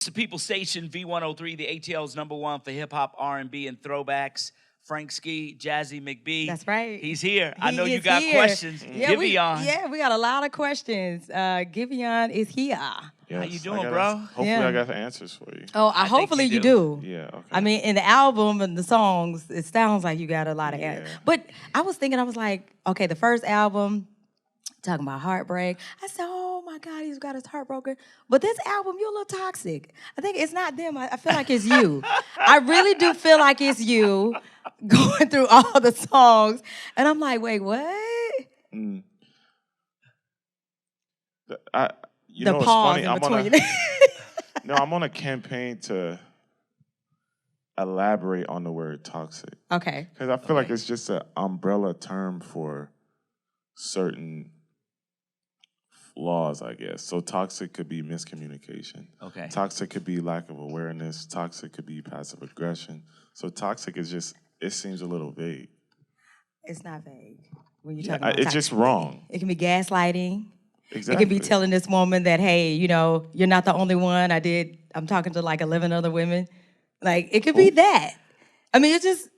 It's the People Station V103, the ATL's #1 for hip hop, R&B, and throwbacks. Frank Ski, Jazzy Mcbee. That's right. He's here. I He know you is got here. questions. Yeah, Giveon. we got a lot of questions. Giveon is here. Yes, How you doing, bro? Hopefully Yeah. I got the answers for you. Oh, I think hopefully you you do. do. Yeah, okay. I mean, in the album and the songs, it sounds like you got a lot of answers. Yeah. But I was thinking, I was like, okay, the first album, talking about heartbreak. I said, oh my God, he's got his heart broken. But this album, you're a little toxic. I think it's not them. I feel like it's you. I really do feel like it's you going through all the songs. And I'm like, wait, what? Mm. You The know what's pause funny? in I'm between. I'm on a campaign to elaborate on the word toxic. Okay. Because I feel like it's just an umbrella term for certain flaws, I guess. So toxic could be miscommunication. Okay. Toxic could be lack of awareness. Toxic could be passive aggression. So toxic is just, it seems a little vague. It's not vague. When you're Yeah, talking about it's just wrong. It can be gaslighting. Exactly. It can be telling this woman that, hey, you know, you're not the only one. I'm talking to like 11 other women. Like, it could be that. I mean, it's just,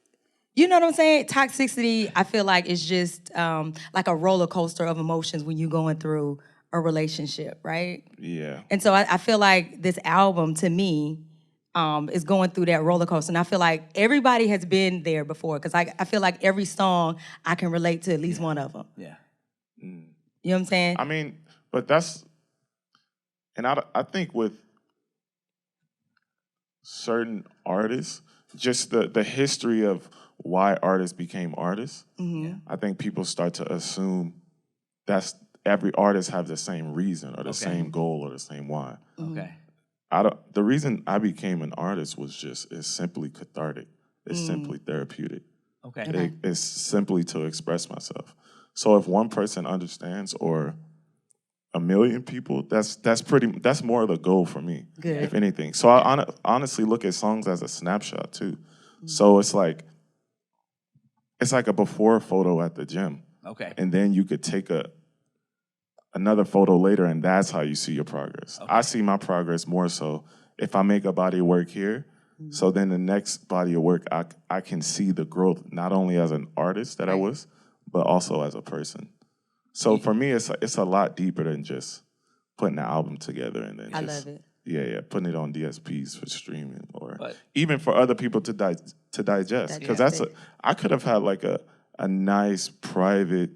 you know what I'm saying? Toxicity, I feel like, is just like a roller coaster of emotions when you're going through a relationship, right? Yeah. And so I feel like this album, to me, is going through that roller coaster. And I feel like everybody has been there before, because I feel like every song I can relate to at least one of them. Yeah. Mm. You know what I'm saying? I mean, but that's, and I think with certain artists, just the history of why artists became artists, I think people start to assume that's every artist have the same reason or the same goal or the same why. Okay. The reason I became an artist is simply cathartic. It's simply therapeutic. Okay. It's simply to express myself. So if one person understands or a million people, that's more of the goal for me, Good. if anything. So I honestly look at songs as a snapshot too. So it's like a before photo at the gym, Okay. and then you could take another photo later, and that's how you see your progress. I see my progress more so if I make a body of work here. So then the next body of work, I can see the growth not only as an artist that I was, but also as a person. So for me, it's a lot deeper than just putting an album together and then I love it. Yeah, putting it on DSPs for streaming or But- even for other people to digest. Because I could have had like a nice private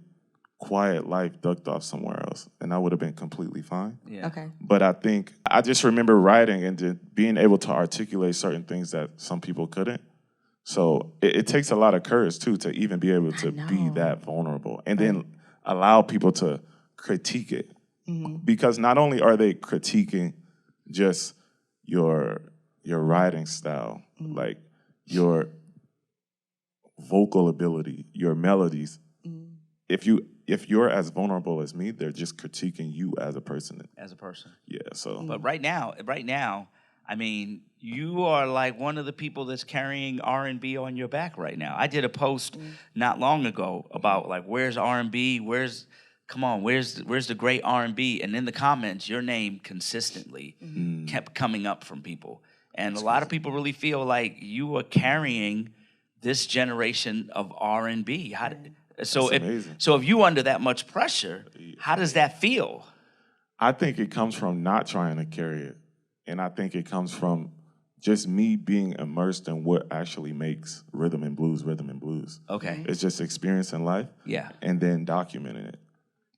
quiet life ducked off somewhere else, and I would have been completely fine. Yeah. Okay. But I think I just remember writing and just being able to articulate certain things that some people couldn't. So it takes a lot of courage too to even be able to be that vulnerable and then allow people to critique it. Because not only are they critiquing just your writing style, like your vocal ability, your melodies. If you're as vulnerable as me, they're just critiquing you as a person. As a person. Yeah, so. But right now, I mean, you are like one of the people that's carrying R&B on your back right now. I did a post not long ago about like, where's R&B? Where's the great R&B? And in the comments, your name consistently kept coming up from people. And a lot of people really feel like you are carrying this generation of R&B. So if you under that much pressure, how does that feel? I think it comes from not trying to carry it. And I think it comes from just me being immersed in what actually makes rhythm and blues. Okay. It's just experiencing life. Yeah. And then documenting it.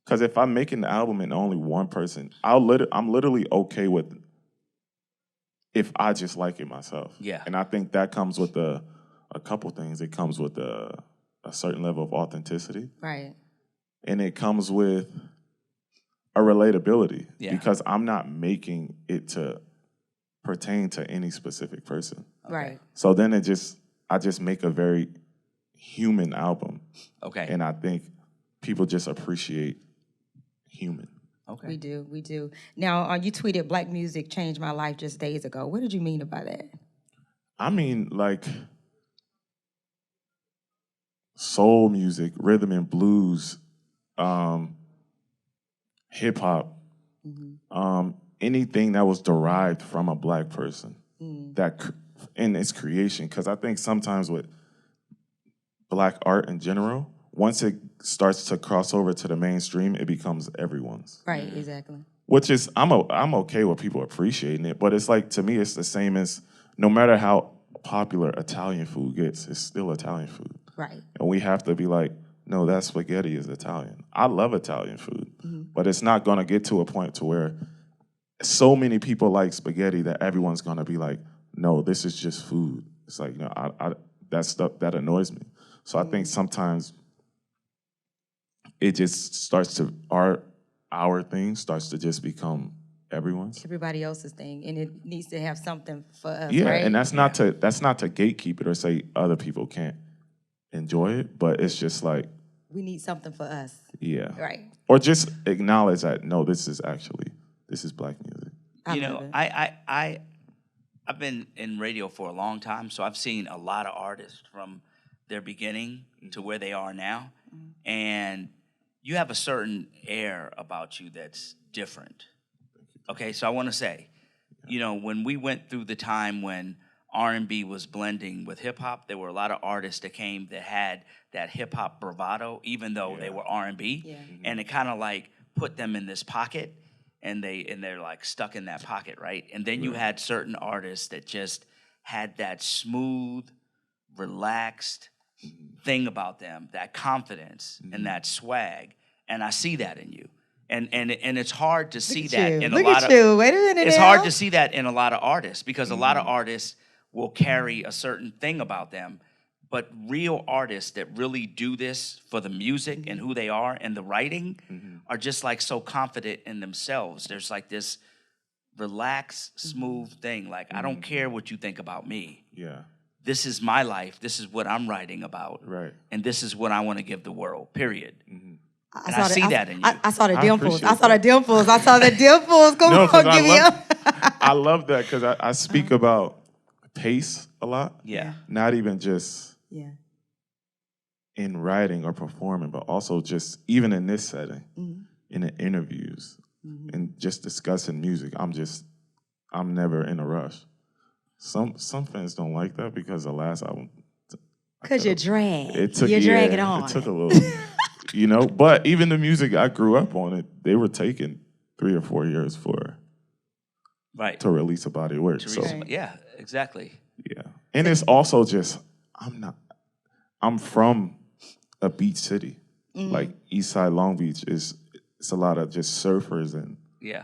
Because if I'm making the album and only one person, I'm literally okay with if I just like it myself. Yeah. And I think that comes with a couple things. It comes with a certain level of authenticity. Right. And it comes with a relatability. Yeah. Because I'm not making it to pertain to any specific person. Right. So then I just make a very human album. Okay. And I think people just appreciate human. Okay. We do. Now, you tweeted "Black music changed my life" just days ago. What did you mean by that? I mean, like, soul music, rhythm and blues, hip hop, anything that was derived from a black person in its creation. Because I think sometimes with black art in general, once it starts to cross over to the mainstream, it becomes everyone's. Right, exactly. Which is, I'm okay with people appreciating it, but it's like, to me, it's the same as no matter how popular Italian food gets, it's still Italian food. Right. And we have to be like, no, that spaghetti is Italian. I love Italian food, but it's not going to get to a point to where so many people like spaghetti that everyone's going to be like, no, this is just food. It's like, that stuff, that annoys me. So I think sometimes it just starts to, our thing starts to just become everyone's. Everybody else's thing, and it needs to have something for us, Yeah, right? and that's not to gatekeep it or say other people can't enjoy it, but it's just like, we need something for us. yeah. Right. Or just acknowledge that, no, this is black music. I've been in radio for a long time, so I've seen a lot of artists from their beginning to where they are now. And you have a certain air about you that's different. Okay, so I want to say, when we went through the time when R&B was blending with hip hop, there were a lot of artists that came that had that hip hop bravado, even though they were R&B, and it kind of like put them in this pocket, and they're like stuck in that pocket, right? And then you had certain artists that just had that smooth, relaxed thing about them, that confidence and that swag, and I see that in you. And it's hard to see that in a lot of. Wait a minute. It's hard to see that in a lot of artists because a lot of artists will carry a certain thing about them, but real artists that really do this for the music and who they are and the writing are just like so confident in themselves. There's like this relaxed, smooth thing. Like, I don't care what you think about me. Yeah. This is my life. This is what I'm writing about. Right. And this is what I want to give the world, period. I see that in you. I saw the dimples. appreciate I saw the dimples. I saw the dimples. Come No, on, 'cause give me up. I love that because I speak about pace a lot. Yeah. Not even just Yeah. in writing or performing, but also just even in this setting, in the interviews, and just discussing music. I'm never in a rush. Some fans don't like that because the last album. Because you drag. It took, you drag it on. It took a little, But even the music I grew up on, they were taking 3 or 4 years to release a body of work. Yeah, exactly. Yeah, and it's also just I'm from a beach city, like East Side Long Beach it's a lot of just surfers and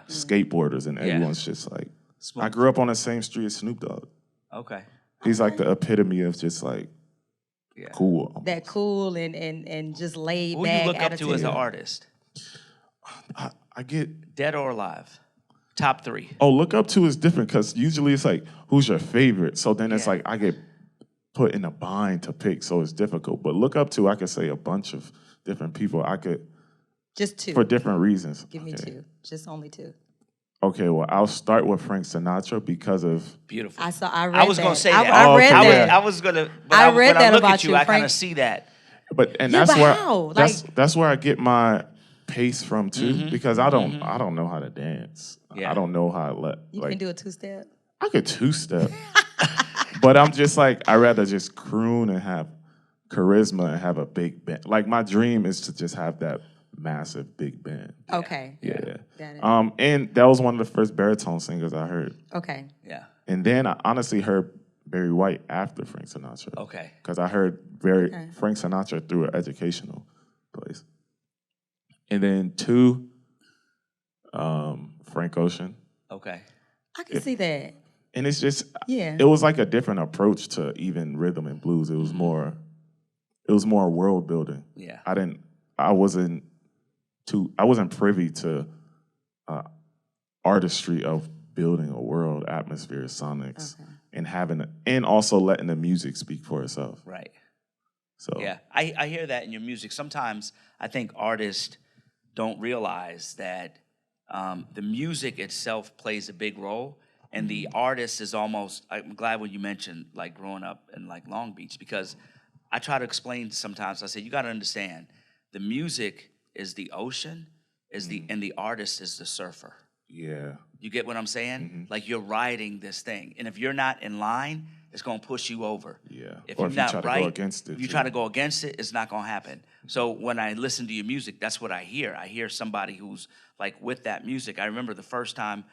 skateboarders, and everyone's just like. I grew up on the same street as Snoop Dogg. Okay. He's like the epitome of just like cool. Almost. That cool and just laid Who back you look attitude. up to as an artist? I get dead or alive. Top 3. Oh, look up to is different because usually it's like who's your favorite. So then it's like I get put in a bind to pick, so it's difficult. But look up to, I could say a bunch of different people. I could just 2 for different reasons. Give me 2, just only 2. Okay, well, I'll start with Frank Sinatra because of beautiful. I was going to say that. I read that. I was going to. I read that look about at you. you, I Frank. kind of see that. But how? That's where I get my pace from too, because I don't know how to dance. Yeah. I don't know how to You can do a 2-step. I could 2-step, but I'm just like I rather just croon and have charisma and have a big band. Like my dream is to just have that massive big band. Okay. Yeah. Got it. And that was one of the first baritone singers I heard. Okay. Yeah. And then I honestly heard Barry White after Frank Sinatra. Okay. Because I heard Frank Sinatra through an educational place. And then 2, Frank Ocean. Okay. I can see that. And it's just it was like a different approach to even rhythm and blues. It was more world building. Yeah. I wasn't privy to artistry of building a world, atmosphere, sonics, and also letting the music speak for itself. Right. So yeah, I hear that in your music. Sometimes I think artists don't realize that the music itself plays a big role, and the artist is almost. I'm glad when you mentioned like growing up in like Long Beach, because I try to explain sometimes. I say you got to understand the music is the ocean, and the artist is the surfer. Yeah. You get what I'm saying? Mm-hmm. Like you're riding this thing. And if you're not in line, it's going to push you over. Yeah. If Or you're if you not try to right, go against it, if you too. try to go against it, it's not going to happen. So when I listen to your music, that's what I hear. I hear somebody who's like with that music. I remember the first time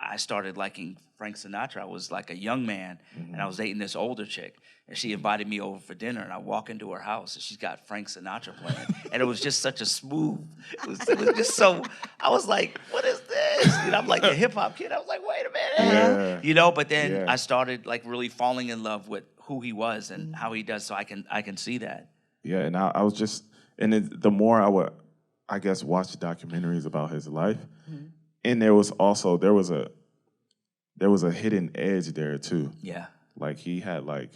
I started liking Frank Sinatra. I was like a young man, and I was dating this older chick, and she invited me over for dinner, and I walk into her house, and she's got Frank Sinatra playing, and it was just such a smooth, it was just so, I was like, what is this? You know, I'm like a hip-hop kid. I was like, wait a minute. Yeah. You know, but then Yeah. I started like really falling in love with who he was and how he does, so I can see that. Yeah, and I was just, and the more I would, I guess, watch documentaries about his life, and there was a hidden edge there too. Yeah. Like he had like,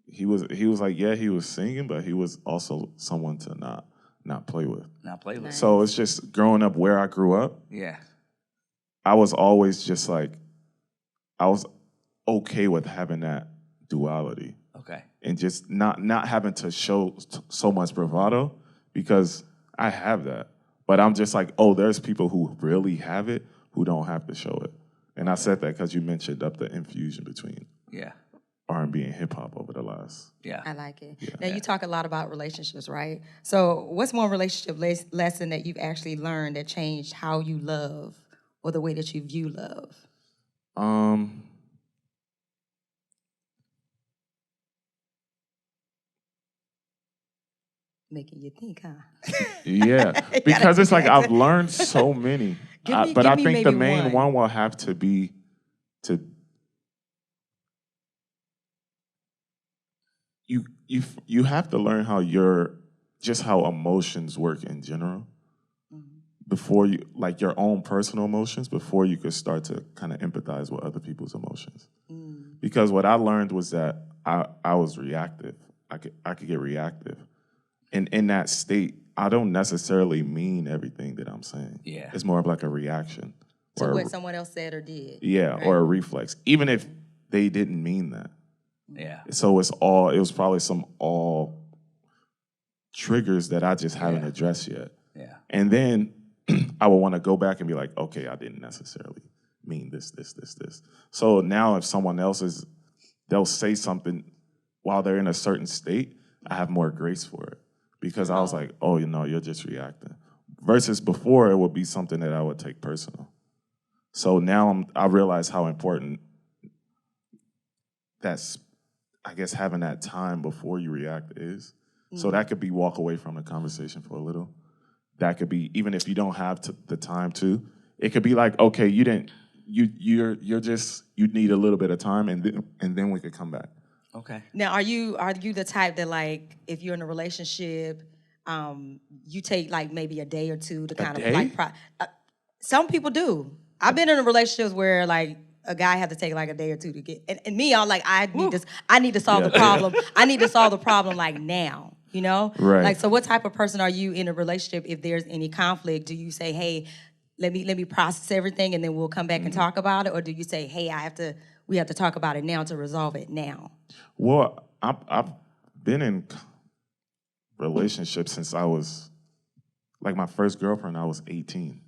he was like, yeah, he was singing, but he was also someone to not play with. Not play with. Nice. So it's just growing up where I grew up, Yeah. I was always just like, I was okay with having that duality. Okay. And just not having to show so much bravado, because I have that. But I'm just like, oh, there's people who really have it who don't have to show it. And I said that because you mentioned up the infusion between Yeah. R&B and hip hop over the last. Yeah. I like it. Yeah. Now, you talk a lot about relationships, right? So what's one relationship lesson that you've actually learned that changed how you love or the way that you view love? Making you think, huh? Yeah, because it's like I've learned so many. But give I me think the maybe main one. one will have to be to you have to learn how how emotions work in general before you, like your own personal emotions, before you could start to kind of empathize with other people's emotions. Because what I learned was that I was reactive. I could get reactive. And in that state, I don't necessarily mean everything that I'm saying. Yeah. It's more of like a reaction. To or what someone else said or did. Yeah, right? or a reflex. Even if they didn't mean that. Yeah. So it was probably some triggers that I just haven't Yeah. addressed yet. Yeah. And then I would want to go back and be like, okay, I didn't necessarily mean this. So now if someone else they'll say something while they're in a certain state, I have more grace for it. Because I was like, oh, you're just reacting. Versus before, it would be something that I would take personal. So now I realize how important that's, I guess, having that time before you react is. So that could be walk away from the conversation for a little. That could be, even if you don't have the time to, it could be like, okay, you need a little bit of time, and then we could come back. Okay. Now, are you the type that, like, if you're in a relationship, you take like maybe a day or two to kind of day? like some people do. I've been in a relationships where like a guy had to take like a day or two to get, and me, I'm like, I need to solve the problem. I need to solve the problem like now, Right. Like, so what type of person are you in a relationship? If there's any conflict, do you say, hey, let me process everything and then we'll come back and talk about it? Or do you say, hey, we have to talk about it now to resolve it now? Well, I've been in relationships since I was, like my first girlfriend, I was 18.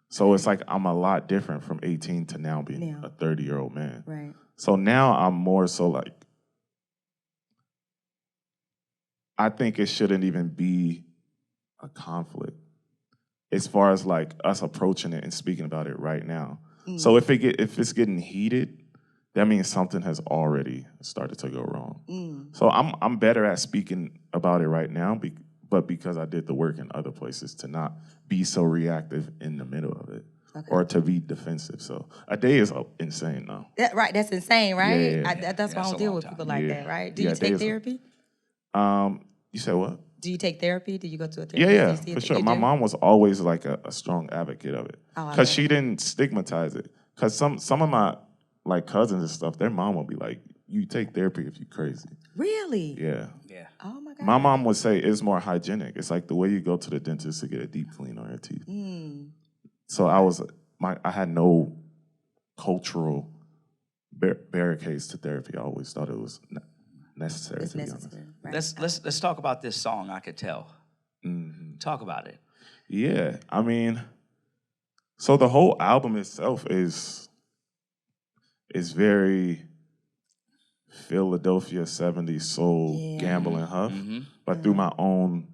So it's like I'm a lot different from 18 to now being a 30-year-old man. Right. So now I'm more so like, I think it shouldn't even be a conflict as far as like us approaching it and speaking about it right now. So if it's getting heated, that means something has already started to go wrong. So I'm better at speaking about it right now, but because I did the work in other places to not be so reactive in the middle of it, or to be defensive. So a day is insane now. Right, that's insane, right? Yeah. That's why I That's don't a deal long with time. people like Yeah. that, right? Do Yeah, you a day take is therapy? You said what? Do you take therapy? Do you go to a therapist? Yeah, Do you see for it? sure. You My do? mom was always like a strong advocate of it, Oh, I because love she it. didn't stigmatize it. Because some of my like cousins and stuff, their mom would be like, "You take therapy if you're crazy." Really? Yeah. Yeah. Oh my God. My mom would say it's more hygienic. It's like the way you go to the dentist to get a deep clean on your teeth. So I had no cultural barricades to therapy. I always thought it was necessary. It's to be honest. necessary. Right. Let's talk about this song. I Could Tell. Mm-hmm. Talk about it. Yeah, I mean, So the whole album itself is very Philadelphia 70s soul, Gamble and Huff, but through my own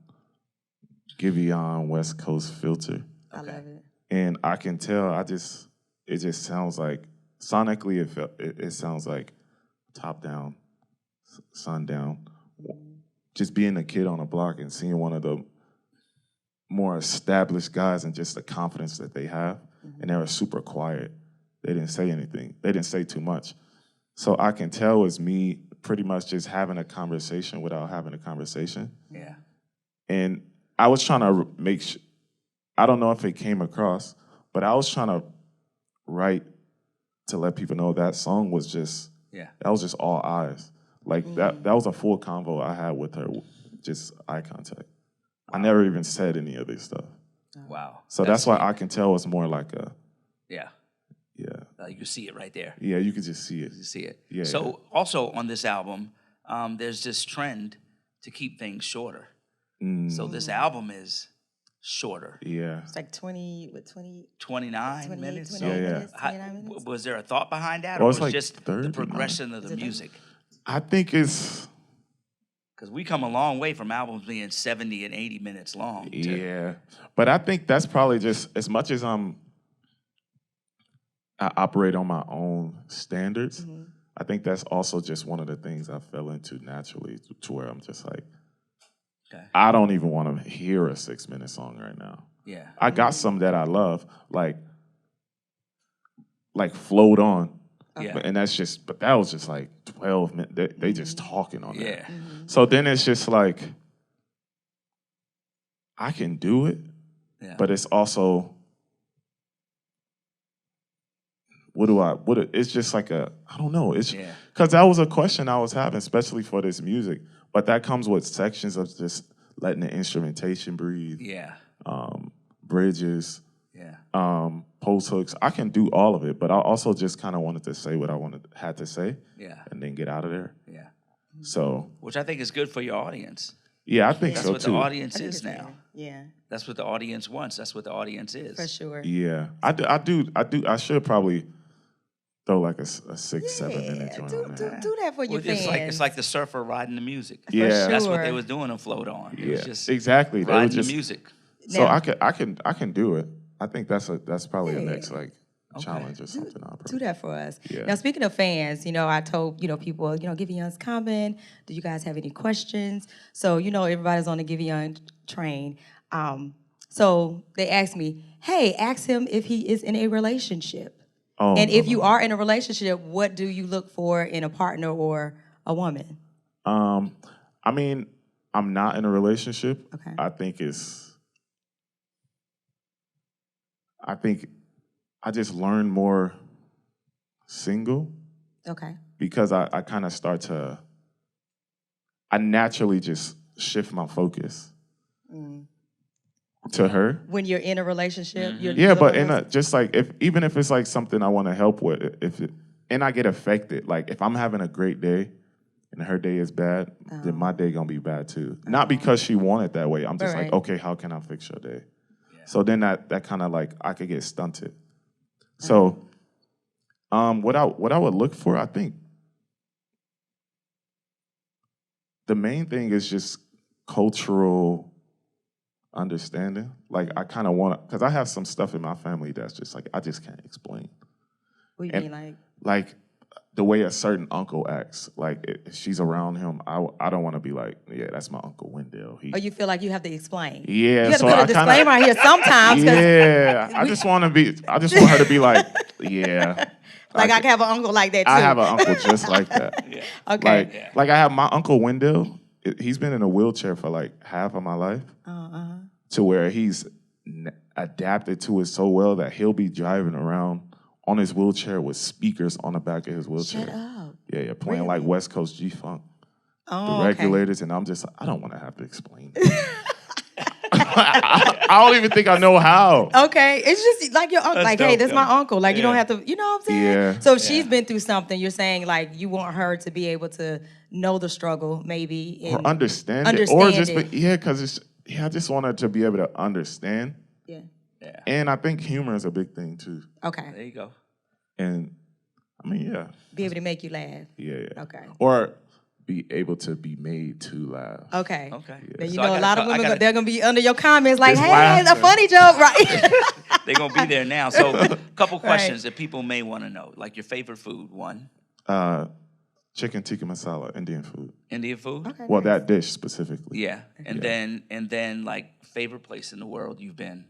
Giveon West Coast filter. I love it. And I can tell, it just sounds like, sonically it sounds like top down, sundown. Just being a kid on a block and seeing one of the more established guys and just the confidence that they have. And they were super quiet. They didn't say anything. They didn't say too much. So I can tell it's me pretty much just having a conversation without having a conversation. Yeah. And I was trying to make sure, I don't know if it came across, but I was trying to write to let people know that song was just, that was just all eyes. Like that was a full convo I had with her, just eye contact. I never even said any of this stuff. Wow. So that's why I can tell it's more like a, yeah. You see it right there. Yeah, you can just see it. You see it. Yeah. So also on this album, there's this trend to keep things shorter. So this album is shorter. Yeah. It's like 29 minutes. 28 minutes, 29 minutes. Was there a thought behind that, Well, or it's was like just the progression of the music? I think it's... Because we come a long way from albums being 70 and 80 minutes long. Yeah. But I think that's probably just, as much as I operate on my own standards, I think that's also just one of the things I fell into naturally, to where I'm just like, I don't even want to hear a 6-minute song right now. Yeah. I got some that I love, like Float On. Yeah. And that's just, but that was just like 12 minutes. They just talking on that. Yeah. So then it's just like, I can do it, but it's also, it's just like I don't know. It's because that was a question I was having, especially for this music. But that comes with sections of just letting the instrumentation breathe. Yeah. Bridges. Yeah. Post hooks. I can do all of it, but I also just kind of wanted to say what I had to say. Yeah. And then get out of there. Yeah. So. Which I think is good for your audience. Yeah, I think so too. That's what the audience is now. Yeah. That's what the audience wants. That's what the audience is. For sure. Yeah. I should probably throw like a 6-7 minute joint on there. Do that for your fans. It's like the surfer riding the music. Yeah. For sure. That's what they was doing on Float On. It was just exactly. riding just, the music. So Now, I can do it. I think that's probably the next challenge or something. Do that for us. Yeah. Now, speaking of fans, I told, people, Giveon's coming. Do you guys have any questions? So, everybody's on the Giveon train. So they asked me, hey, ask him if he is in a relationship. Oh, and if you are in a relationship, what do you look for in a partner or a woman? I mean, I'm not in a relationship. Okay. I think I just learn more single. Okay. Because I kind of I naturally just shift my focus to her. When you're in a relationship, but just like even if it's like something I want to help with, and I get affected. Like if I'm having a great day and her day is bad, then my day gonna be bad too. Not because she wanted that way. I'm just like, okay, how can I fix your day? Yeah. So then that kind of like I could get stunted. So, what I would look for, I think, the main thing is just cultural understanding. Like I kind of want to, because I have some stuff in my family that's just like I just can't explain. What do you mean, like the way a certain uncle acts. Like if she's around him, I don't want to be like, yeah, that's my Uncle Wendell. Or you feel like you have to explain? Yeah, you have to put a disclaimer out here sometimes. Yeah, I just want her to be like, yeah. Like I can have an uncle like that too. I have an uncle just like that. Yeah. Okay. Like I have my Uncle Wendell. He's been in a wheelchair for like half of my life. To where he's adapted to it so well that he'll be driving around on his wheelchair with speakers on the back of his wheelchair. Shut up. Yeah, playing like West Coast G-Funk. Oh, the regulators, and I'm just, I don't want to have to explain it. I don't even think I know how. Okay, it's just like your uncle. Like, hey, this is my uncle. Like, you don't have to, you know what I'm saying? Yeah. So if she's been through something, you're saying like you want her to be able to know the struggle, maybe, or understand it, or just because I just want her to be able to understand. Yeah. Yeah. And I think humor is a big thing too. Okay. There you go. And I mean, yeah. Be able to make you laugh. Yeah. Okay. Or be able to be made to laugh. Okay. Okay. Then you So know a lot of women, they're going to be under your comments like, Just hey, it's a laughing. funny joke, right? They're going to be there now. So a couple questions that people may want to know. Like your favorite food, one. Chicken tikka masala, Indian food. Indian food? Okay, Well, nice. that dish specifically. Yeah. And then like favorite place in the world you've been.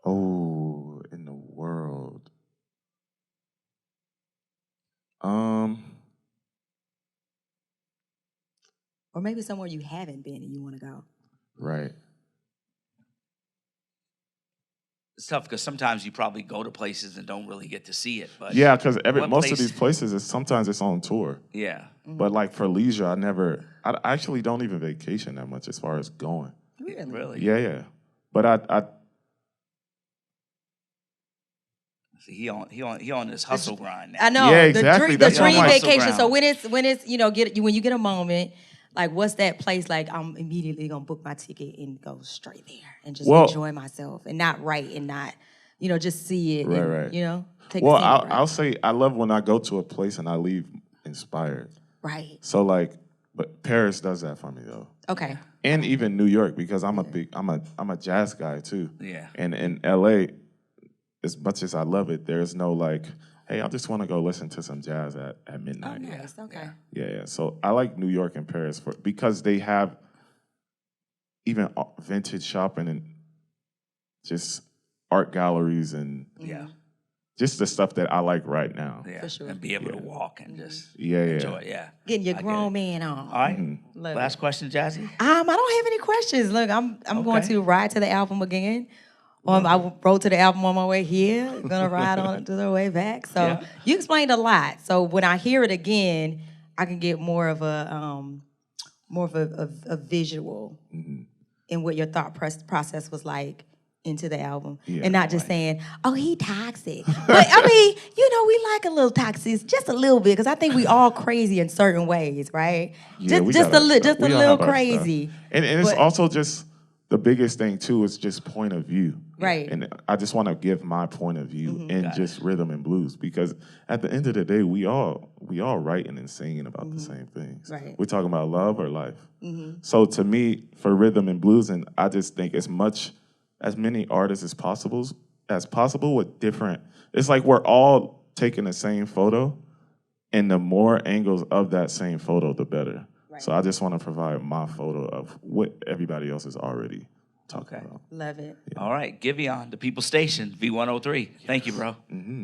Oh, in the world. Or maybe somewhere you haven't been and you want to go. Right. It's tough because sometimes you probably go to places and don't really get to see it. But Yeah, because what most of place- these places is sometimes it's on tour. Yeah. But like for leisure, I actually don't even vacation that much as far as going. Really? Really? Yeah. But I See, he on this hustle grind now. I know. Yeah, The exactly. dream, That's the what I'm dream like- vacation. So Hustle when it's when you get a moment, like what's that place like? I'm immediately gonna book my ticket and go straight there and just enjoy myself and not write and not just see it. And, Right. You know, take well, a scenic route. I'll say I love when I go to a place and I leave inspired. Right. So like, but Paris does that for me though. Okay. And even New York, because I'm a jazz guy too. Yeah. And in LA, as much as I love it, there's no like, hey, I just want to go listen to some jazz at Oh, midnight. nice. Okay. Yeah. So I like New York and Paris because they have even vintage shopping and just art galleries and Yeah. just the stuff that I like right now. Yeah. For sure. And be able to walk and just Yeah. enjoy it. Yeah. Getting your I get grown it. man on. All right. Love Last it. question, Jazzy. I don't have any questions. Look, I'm going Okay. to ride to the album again. I rode to the album on my way here. Gonna ride on it to the way back. So Yeah. you explained a lot. So when I hear it again, I can get more of a visual in what your thought process was like into the album, Yeah, and not just saying, "Oh, he toxic." But I mean, we like a little toxic, just a little bit, because I think we all crazy in certain ways, right? Yeah, we just got a our little, stuff. just a We all little have our crazy. stuff. And it's But- also just the biggest thing too is just point of view. Right. And I just want to give my point of view in Got just rhythm and blues, because at the end of the day, we all writing and singing about the same things. Right. We're talking about love or life. So to me, for rhythm and blues, and I just think as many artists as possible with different. It's like we're all taking the same photo, and the more angles of that same photo, the better. Right. So I just want to provide my photo of what everybody else is already talking Okay. about. Love it. All right. Giveon, the People Station, V103. Thank you, bro. Mm-hmm.